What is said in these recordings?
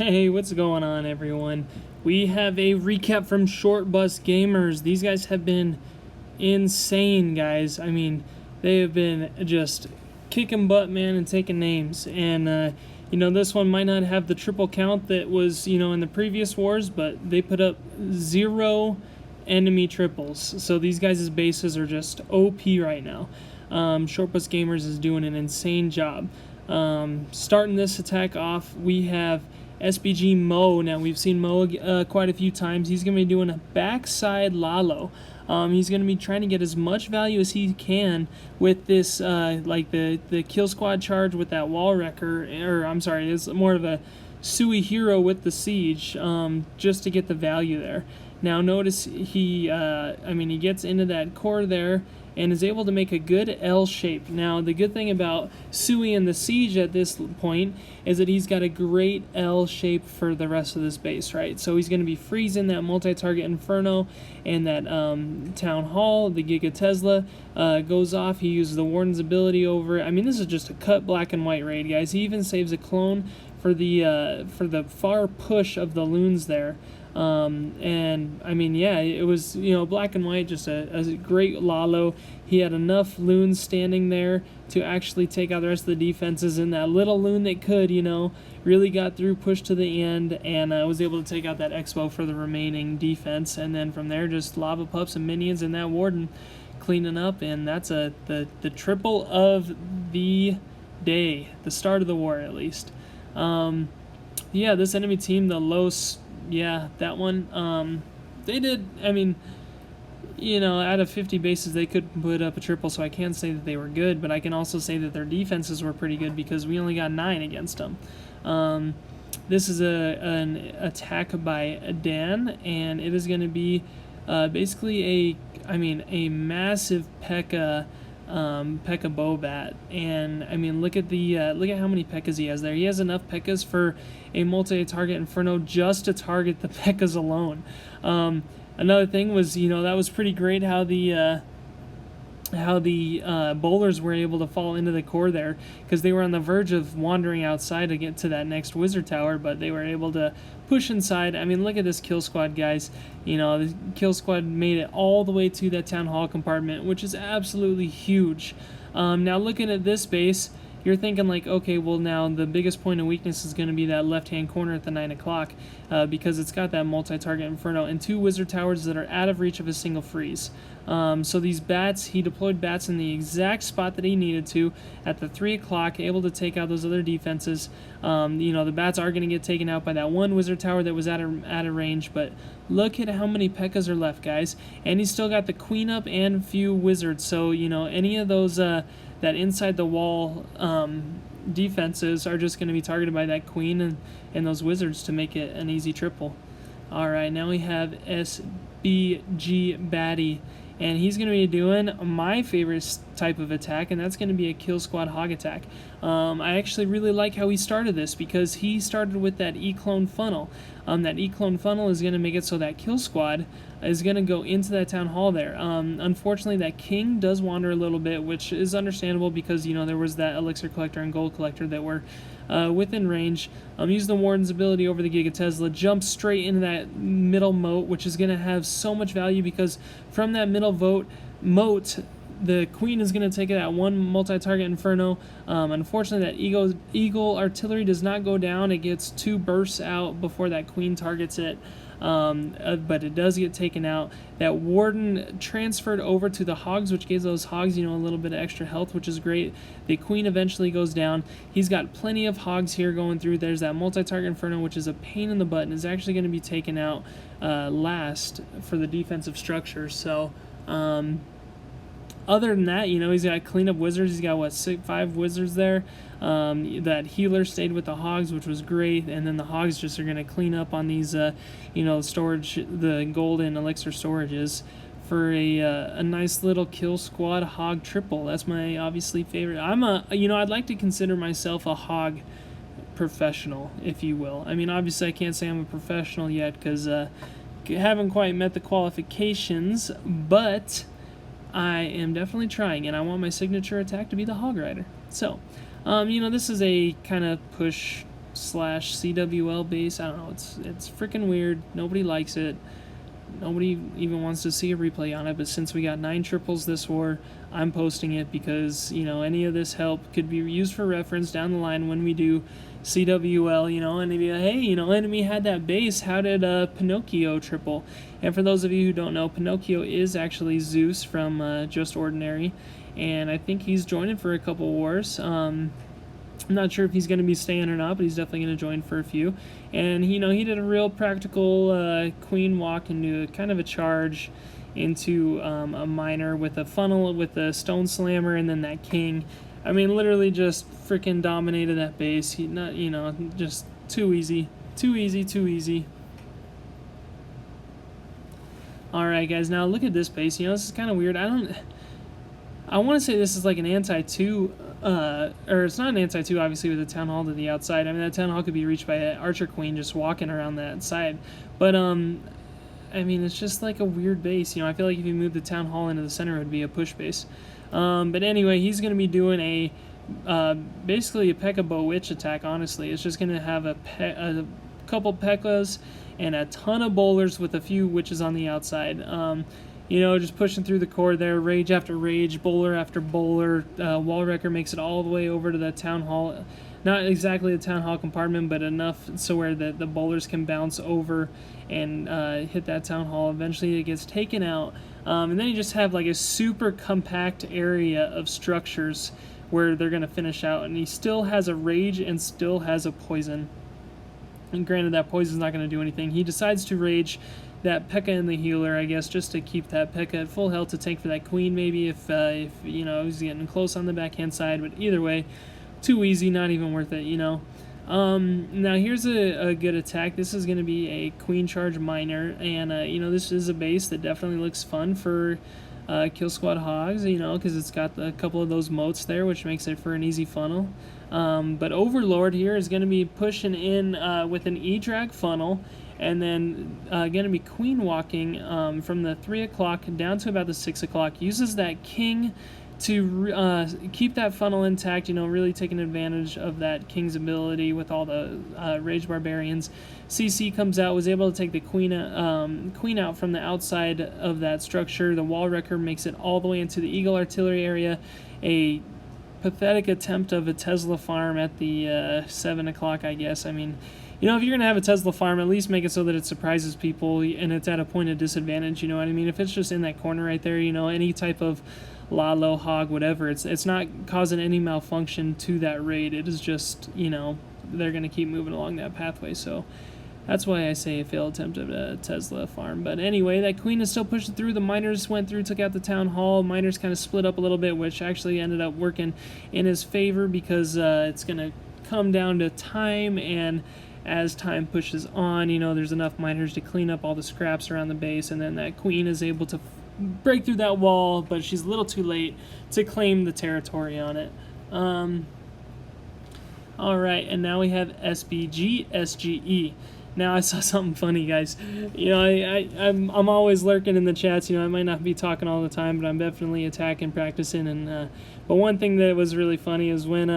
Hey, what's going on, everyone? We have a recap from Short Bus Gamers. These guys have been insane, guys. I mean, they have been just kicking butt, man, and taking names. And, this one might not have the triple count that was, in the previous wars, but they put up 0 enemy triples. So these guys' bases are just OP right now. Short Bus Gamers is doing an insane job. Starting this attack off, we have SBG Moe. Now, we've seen Moe quite a few times. He's going to be doing a backside Lalo. He's going to be trying to get as much value as he can with this, the kill squad charge with that wall wrecker, it's more of a Sooey hero with the siege, just to get the value there. Now, notice he gets into that core there and is able to make a good L shape. Now, the good thing about Sooey and the siege at this point is that he's got a great L shape for the rest of this base, right? So he's going to be freezing that multi-target Inferno and that Town Hall. The Giga Tesla goes off. He uses the Warden's ability over it. I mean, this is just a cut black and white raid, guys. He even saves a clone for the far push of the loons there. It was, black and white, just a great Lalo. He had enough loons standing there to actually take out the rest of the defenses, and that little loon that could, really got through, pushed to the end, and was able to take out that Expo for the remaining defense. And then from there, just lava pups and minions and that Warden cleaning up, and that's the triple of the day, the start of the war at least. This enemy team, the Los... Yeah, that one, they did, out of 50 bases, they could put up a triple, so I can't say that they were good, but I can also say that their defenses were pretty good because we only got 9 against them. This is an attack by Dan, and it is going to be basically a massive Peka Bobat. And look at how many Pekkas he has there. He has enough Pekkas for a multi-target Inferno just to target the Pekkas alone. Another thing was, that was pretty great how the bowlers were able to fall into the core there, because they were on the verge of wandering outside to get to that next wizard tower, but they were able to push inside. Look at this kill squad, guys. The kill squad made it all the way to that town hall compartment, which is absolutely huge. Now, looking at this base, you're thinking like, okay, well, now the biggest point of weakness is going to be that left-hand corner at the 9 o'clock, because it's got that multi-target Inferno and 2 wizard towers that are out of reach of a single freeze. So these bats, he deployed bats in the exact spot that he needed to at the 3 o'clock, able to take out those other defenses. The bats are going to get taken out by that one wizard tower that was out of range, but look at how many Pekkas are left, guys. And he's still got the queen up and a few wizards, so, any of those, that inside the wall defenses are just going to be targeted by that queen and those wizards to make it an easy triple. Alright, now we have SBG Batty, and he's going to be doing my favorite type of attack, and that's going to be a kill squad hog attack. I actually really like how he started this, because he started with that E-clone funnel. That E-clone funnel is going to make it so that kill squad is going to go into that town hall there. Unfortunately, that king does wander a little bit, which is understandable because, there was that elixir collector and gold collector that were within range. Use the Warden's ability over the Giga Tesla, jump straight into that middle moat, which is going to have so much value because from that middle moat, the queen is going to take that one multi-target Inferno. Unfortunately, that eagle artillery does not go down. It gets 2 bursts out before that queen targets it. But it does get taken out. That Warden transferred over to the hogs, which gives those hogs, a little bit of extra health, which is great. The queen eventually goes down. He's got plenty of hogs here going through. There's that multi-target Inferno, which is a pain in the butt and is actually going to be taken out last for the defensive structure. So, other than that, he's got cleanup wizards. He's got, 5 wizards there. That healer stayed with the hogs, which was great, and then the hogs just are going to clean up on these, storage, the gold and elixir storages for a nice little kill squad hog triple. That's my obviously favorite. I'd like to consider myself a hog professional, if you will. Obviously I can't say I'm a professional yet because haven't quite met the qualifications, but I am definitely trying, and I want my signature attack to be the Hog Rider. So, this is a kind of push slash CWL base. I don't know, it's freaking weird. Nobody likes it. Nobody even wants to see a replay on it, but since we got 9 triples this war, I'm posting it because, you know, any of this help could be used for reference down the line when we do CWL, you know, and be like, hey, you know, enemy had that base, how did Pinocchio triple? And for those of you who don't know, Pinocchio is actually Zeus from Just Ordinary, and I think he's joining for a couple wars. I'm not sure if he's going to be staying or not, but he's definitely going to join for a few. And, you know, he did a real practical queen walk into kind of a charge into a miner with a funnel, with a stone slammer, and then that king. I mean, literally just freaking dominated that base. He not, you know, just too easy. Too easy, too easy. Alright, guys, now look at this base. You know, this is kind of weird. I want to say this is like an anti-2, or it's not an anti-2, obviously, with a town hall to the outside. I mean, that town hall could be reached by an archer queen just walking around that side. But, I mean, it's just like a weird base. You know, I feel like if you move the town hall into the center, it would be a push base. But anyway, he's going to be doing basically a Pekka Bewitch attack, honestly. It's just going to have a couple Pekkas and a ton of bowlers with a few witches on the outside. You know, just pushing through the core there, rage after rage, bowler after bowler. Wall wrecker makes it all the way over to the town hall. Not exactly the town hall compartment, but enough so where the bowlers can bounce over and hit that town hall. Eventually it gets taken out. And then you just have like a super compact area of structures where they're going to finish out. And he still has a rage and still has a poison. And granted, that poison's not going to do anything. He decides to rage that Pekka and the healer, I guess, just to keep that Pekka at full health to tank for that queen, maybe, if you know, he's getting close on the backhand side. But either way, too easy, not even worth it, you know. Now here's a good attack. This is going to be a queen charge miner, and you know, this is a base that definitely looks fun for kill squad hogs, you know, because it's got a couple of those moats there, which makes it for an easy funnel. But Overlord here is going to be pushing in with an E-drag funnel, and then going to be queen walking from the 3 o'clock down to about the 6 o'clock. Uses that king to keep that funnel intact, you know, really taking advantage of that king's ability with all the rage barbarians. CC comes out, was able to take the queen out from the outside of that structure. The wall wrecker makes it all the way into the eagle artillery area. A pathetic attempt of a Tesla farm at the 7 o'clock, I guess. I mean, you know, if you're going to have a Tesla farm, at least make it so that it surprises people and it's at a point of disadvantage, you know what I mean? If it's just in that corner right there, you know, any type of Lalo, hog, whatever, it's not causing any malfunction to that raid. It is just, you know, they're going to keep moving along that pathway. So that's why I say a failed attempt at a Tesla farm. But anyway, that queen is still pushing through. The miners went through, took out the town hall. Miners kind of split up a little bit, which actually ended up working in his favor because it's going to come down to time, and as time pushes on, you know, there's enough miners to clean up all the scraps around the base, and then that queen is able to break through that wall, but she's a little too late to claim the territory on it. Alright, and now we have SBG, SGE. Now I saw something funny, guys. You know, I'm always lurking in the chats. You know, I might not be talking all the time, but I'm definitely attacking, practicing. And but one thing that was really funny is when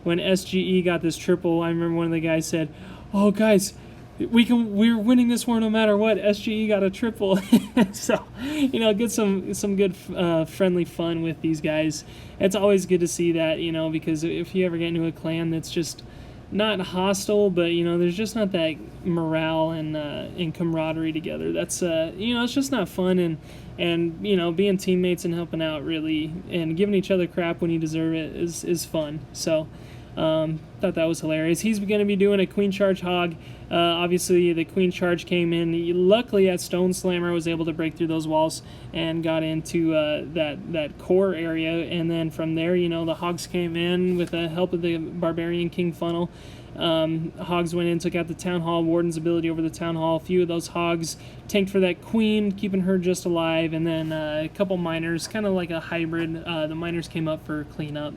SGE got this triple. I remember one of the guys said, "Oh, guys, we're winning this war no matter what. SGE got a triple." So, you know, get some good friendly fun with these guys. It's always good to see that, you know, because if you ever get into a clan that's just not hostile, but, you know, there's just not that morale and camaraderie together. That's you know, it's just not fun, and you know, being teammates and helping out really and giving each other crap when you deserve it is fun. So thought that was hilarious. He's going to be doing a queen charge hog. Obviously the queen charge came in. Luckily that stone slammer was able to break through those walls and got into that core area, and then from there, you know, the hogs came in with the help of the barbarian king funnel. Hogs went in, took out the town hall, warden's ability over the town hall. A few of those hogs tanked for that queen, keeping her just alive, and then a couple miners, kind of like a hybrid. The miners came up for cleanup.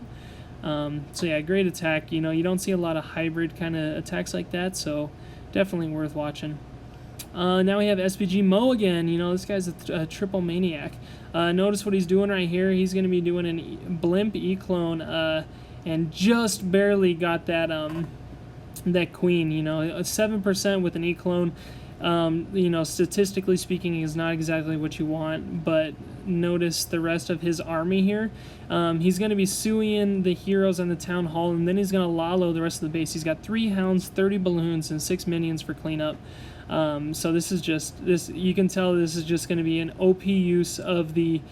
So yeah, great attack. You know, you don't see a lot of hybrid kind of attacks like that, so definitely worth watching. Now we have SPG Moe again. You know, this guy's a triple maniac. Notice what he's doing right here. He's going to be doing a blimp E-clone, and just barely got that that queen. You know, 7% with an E-clone, you know, statistically speaking, is not exactly what you want, but notice the rest of his army here. He's going to be Sooeying the heroes on the town hall, and then he's going to Lalo the rest of the base. He's got 3 hounds, 30 balloons, and 6 minions for cleanup. So this is just, this, you can tell this is just going to be an OP use of the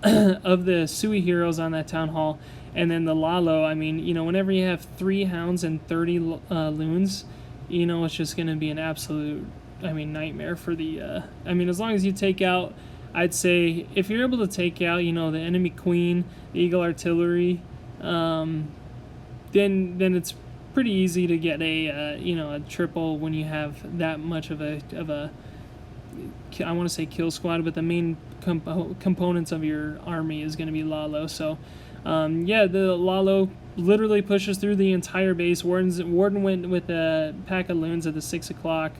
of the Sooey heroes on that town hall. And then the Lalo, I mean, you know, whenever you have 3 hounds and 30 loons, you know, it's just going to be an absolute, I mean, nightmare for the, I mean, as long as you take out, I'd say, if you're able to take out, you know, the enemy queen, the Eagle artillery, then it's pretty easy to get a, you know, a triple when you have that much of a I want to say kill squad, but the main components of your army is going to be Lalo. So, yeah, the Lalo literally pushes through the entire base. Warden went with a pack of loons at the 6 o'clock.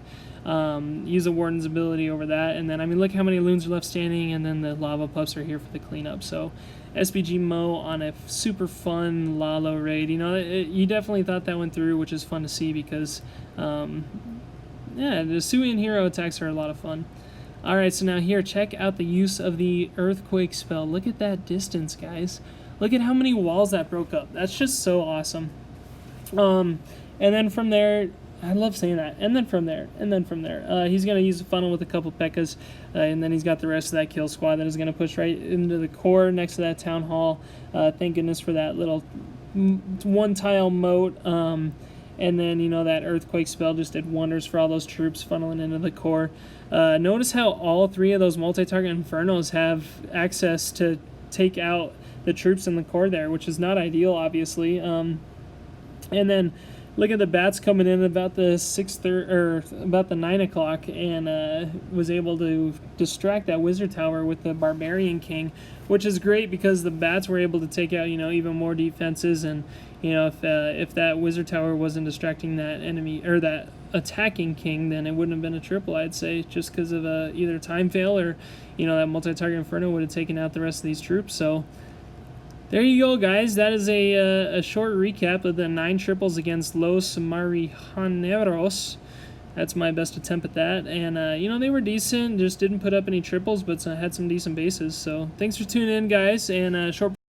Use a Warden's ability over that, and then, I mean, look how many loons are left standing, and then the lava pups are here for the cleanup. So SPG Moe on a super fun Lalo raid. You know, you definitely thought that went through, which is fun to see because, yeah, the Sooey hero attacks are a lot of fun. Alright, so now here, check out the use of the Earthquake spell. Look at that distance, guys. Look at how many walls that broke up. That's just so awesome. And then from there, I love saying that. And then from there, he's going to use a funnel with a couple Pekkas, and then he's got the rest of that kill squad that is going to push right into the core next to that town hall. Thank goodness for that little one-tile moat. And then, you know, that Earthquake spell just did wonders for all those troops funneling into the core. Notice how all 3 of those multi-target Infernos have access to take out the troops in the core there, which is not ideal, obviously. And then look at the bats coming in about the 6:30 or about the 9 o'clock, and was able to distract that wizard tower with the Barbarian King, which is great because the bats were able to take out, you know, even more defenses. And, you know, if that wizard tower wasn't distracting that enemy or that attacking king, then it wouldn't have been a triple, I'd say, just because of either time fail or, you know, that multi-target Inferno would have taken out the rest of these troops. So there you go, guys. That is a short recap of the 9 triples against LosMarihuaneros. That's my best attempt at that. And, you know, they were decent, just didn't put up any triples, but had some decent bases. So thanks for tuning in, guys, and short